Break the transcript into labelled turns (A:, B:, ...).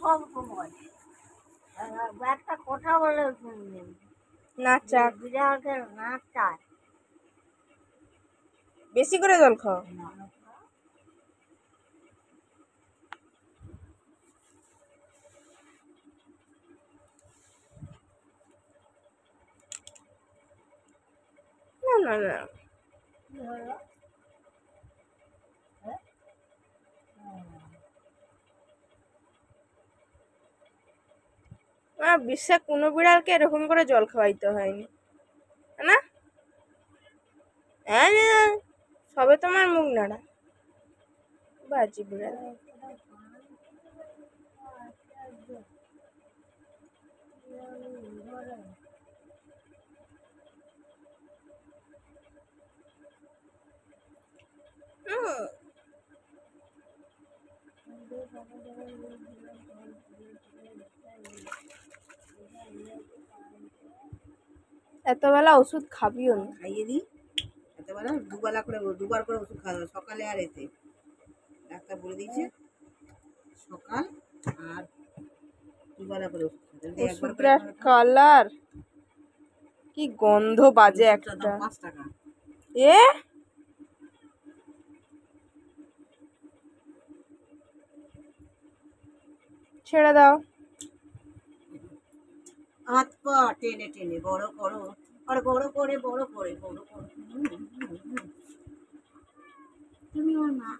A: সব সময় একটা কথা বলে
B: নাচা
A: বিড়ালকে না চায়
B: বেশি করে জল খাও। না না না
A: কি হলো
B: আমার বিশ্বাস কোনো বিড়ালকে এরকম করে জল খাওয়াইতে হয়নি না। হ্যাঁ না, সবে তোমার মুখ নাড়া বাজি বিড়াল। এতবেলা ওষুধ খাবিও না।
C: খাইয়ে দিই এতবেলা দুবার করে ওষুধ খাওয়া সকালে আর এতে ডাক্তার বলে দিয়েছে সকাল আর দুবেলা করে ওষুধ খাওয়া।
B: ওষুধটার কালার কি গন্ধ বাজে একটা।
C: 5 টাকা
B: এ ছেড়ে দাও।
C: হাত পা টেনে টেনে বড় করো আর বড় করে বড় করে বড় করো। তুমি ওর মা।